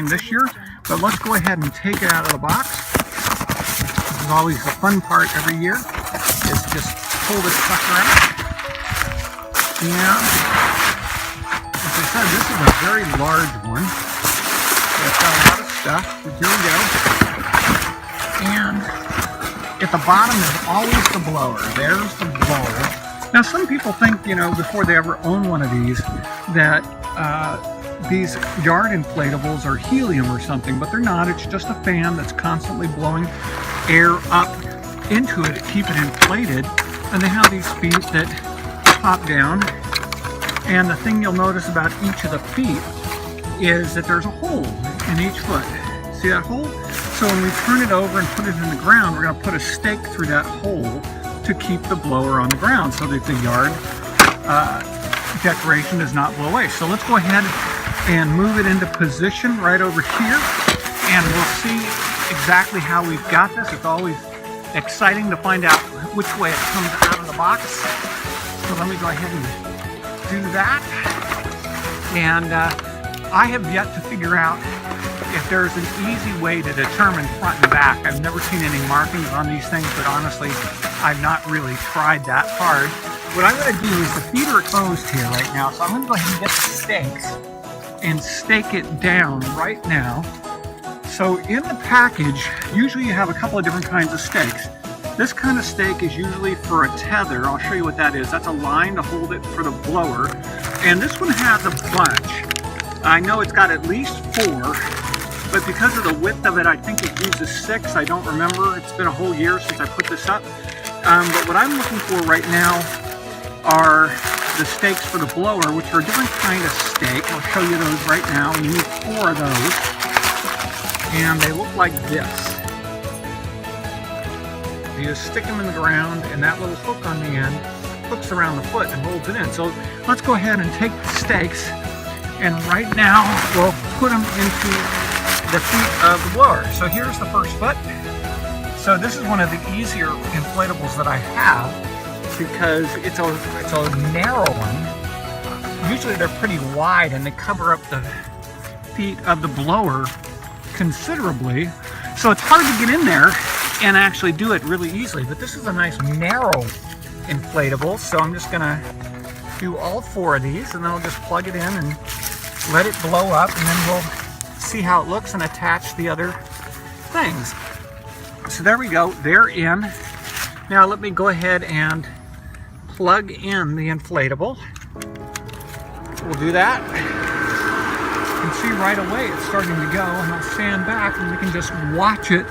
this year, but let's go ahead and take it out of the box. This is always the fun part every year, is just pull this sucker out. And as I said, this is a very large one. So it's got a lot of stuff. But here we go. And at the bottom is always the blower. There's the blower. Now some people think, you know, before they ever own one of these, that these yard inflatables are helium or something, but they're not. It's just a fan that's constantly blowing air up into it to keep it inflated. And they have these feet that pop down. And the thing you'll notice about each of the feet is that there's a hole in each foot. See that hole? So when we turn it over and put it in the ground, we're going to put a stake through that hole to keep the blower on the ground so that the yard decoration does not blow away. So let's go ahead and move it into position right over here, and we'll see exactly how we've got this. It's always exciting to find out which way it comes out of the box. So let me go ahead and do that. And I have yet to figure out if there's an easy way to determine front and back. I've never seen any markings on these things, but honestly, I've not really tried that hard. What I'm going to do is, the feet are closed here right now, so I'm going to go ahead and get the stakes and stake it down right now. So in the package, usually you have a couple of different kinds of stakes. This kind of stake is usually for a tether. I'll show you what that is. That's a line to hold it for the blower. And this one has a bunch. I know it's got at least 4, but because of the width of it, I think it uses 6. I don't remember. It's been a whole year since I put this up. But what I'm looking for right now are the stakes for the blower, which are a different kind of stake. I'll show you those right now. You need 4 of those. And they look like this. You just stick them in the ground, and that little hook on the end hooks around the foot and holds it in. So let's go ahead and take the stakes, and right now we'll put them into the feet of the blower. So here's the first foot. So this is one of the easier inflatables that I have because it's a narrow one. Usually they're pretty wide and they cover up the feet of the blower considerably. So it's hard to get in there and actually do it really easily, but this is a nice narrow inflatable. So I'm just gonna do all 4 of these, and then I'll just plug it in and let it blow up, and then we'll see how it looks and attach the other things. So there we go, they're in. Now let me go ahead and plug in the inflatable. We'll do that. You can see right away it's starting to go, and I'll stand back and we can just watch it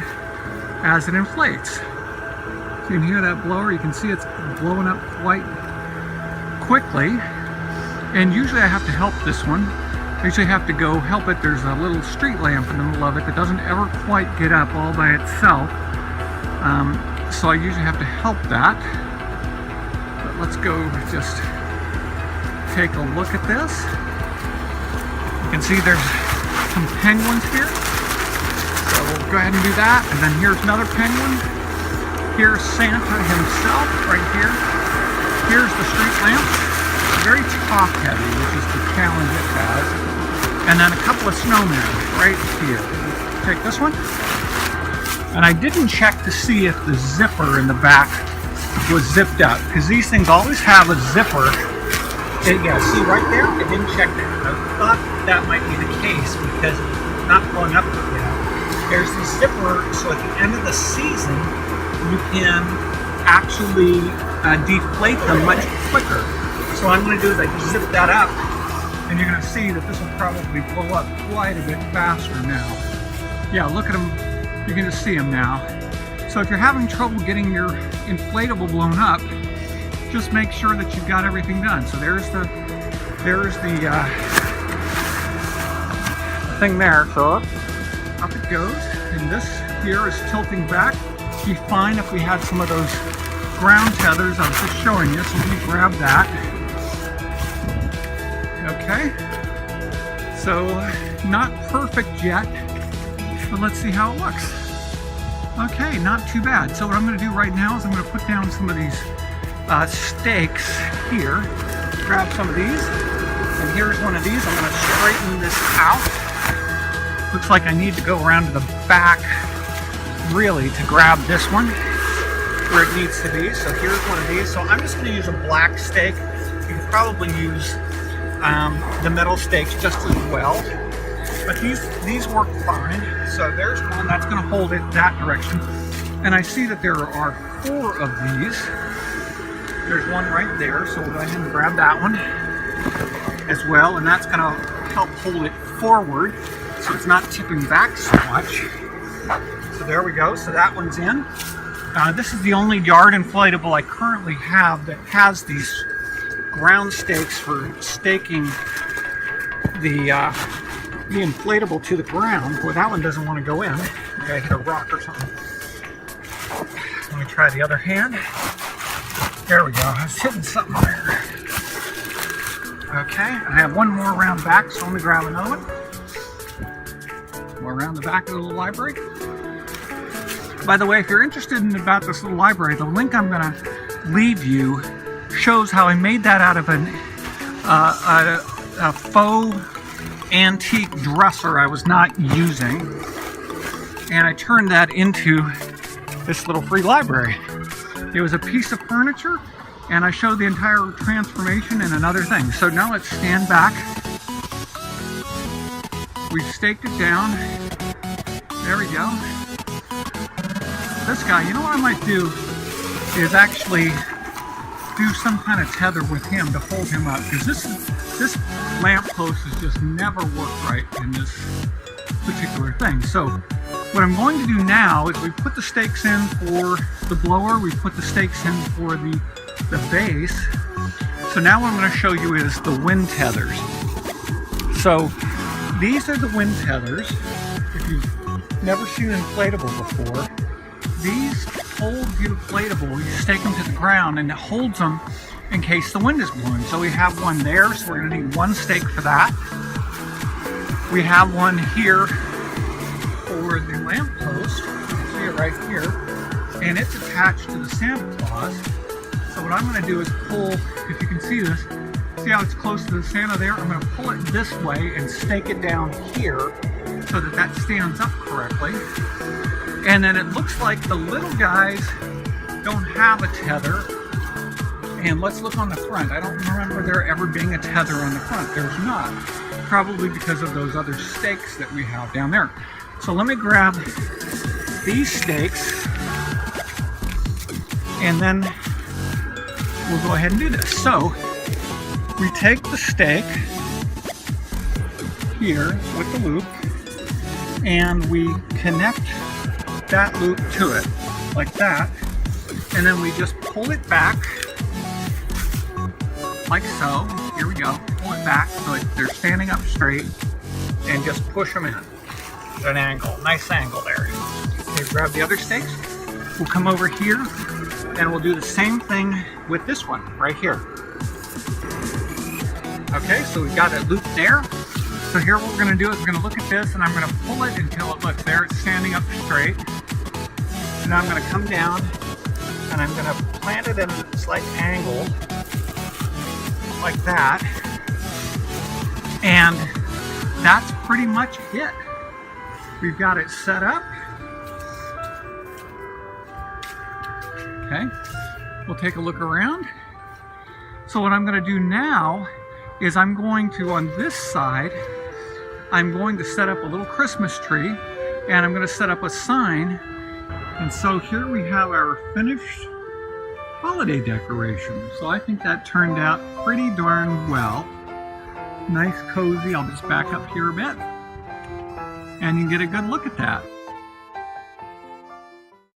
as it inflates. So you can hear that blower. You can see it's blowing up quite quickly. And usually I have to help this one. I usually have to go help it. There's a little street lamp in the middle of it that doesn't ever quite get up all by itself. So I usually have to help that. But let's go just take a look at this. You can see there's some penguins here. So we'll go ahead and do that. And then here's another penguin. Here's Santa himself right here. Here's the street lamp. It's very top heavy, which is the challenge it has. And then a couple of snowmen right here. Take this one. And I didn't check to see if the zipper in the back was zipped up, because these things always have a zipper. Yeah, see right there? I didn't check that. I thought that might be the case because it's not going up yet. There's the zipper, so at the end of the season, you can actually deflate them much quicker. So what I'm going to do is I just zip that up, and you're going to see that this will probably blow up quite a bit faster now. Yeah, look at them. You can just see them now. So if you're having trouble getting your inflatable blown up, just make sure that you've got everything done. So there's the thing there. So up it goes, and this here is tilting back. It'd be fine if we had some of those ground tethers I was just showing you. So let me grab that. Okay. So not perfect yet, but let's see how it looks. Okay, not too bad. So what I'm going to do right now is I'm going to put down some of these stakes here. Grab some of these, and here's one of these. I'm going to straighten this out. Looks like I need to go around to the back really to grab this one where it needs to be. So here's one of these. So I'm just going to use a black stake. You can probably use the metal stakes just as well. But these work fine. So there's one that's going to hold it that direction. And I see that there are 4 of these. There's one right there. So we'll go ahead and grab that one as well. And that's going to help hold it forward so it's not tipping back so much. So there we go. So that one's in. This is the only yard inflatable I currently have that has these ground stakes for staking the inflatable to the ground. Well, that one doesn't want to go in. Maybe I hit a rock or something. Let me try the other hand. There we go. I was hitting something there. Okay, I have one more around back, so let me grab another one. More around the back of the little library. By the way, if you're interested about this little library, the link I'm going to leave you shows how I made that out of a faux antique dresser I was not using, and I turned that into this little free library. It was a piece of furniture, and I showed the entire transformation and another thing. So now let's stand back. We've staked it down. There we go. This guy, you know what I might do is actually do some kind of tether with him to hold him up, because this lamp post has just never worked right in this particular thing. So what I'm going to do now is we put the stakes in for the blower, we put the stakes in for the base. So now what I'm going to show you is the wind tethers. So these are the wind tethers. If you've never seen an inflatable before, these hold the inflatable. You stake them to the ground and it holds them in case the wind is blowing. So we have one there, so we're going to need one stake for that. We have one here for the lamp post. You can see it right here, and it's attached to the Santa Claus. So what I'm going to do is pull, if you can see this, see how it's close to the Santa there? I'm going to pull it this way and stake it down here so that that stands up correctly. And then it looks like the little guys don't have a tether. And let's look on the front. I don't remember there ever being a tether on the front. There's not. Probably because of those other stakes that we have down there. So let me grab these stakes, and then we'll go ahead and do this. So we take the stake here with the loop, and we connect that loop to it like that, and then we just pull it back like so. Here we go. Pull it back so they're standing up straight, and just push them in at an angle. Nice angle there. Okay, grab the other stakes. We'll come over here and we'll do the same thing with this one right here. Okay, so we've got it looped there. So here what we're going to do is we're going to look at this, and I'm going to pull it until it looks there. It's standing up straight. And I'm going to come down and I'm going to plant it at a slight angle like that. And that's pretty much it. We've got it set up. Okay, we'll take a look around. So what I'm going to do now is I'm going to, on this side, I'm going to set up a little Christmas tree, and I'm going to set up a sign. And so here we have our finished holiday decoration. So I think that turned out pretty darn well. Nice, cozy. I'll just back up here a bit, and you can get a good look at that.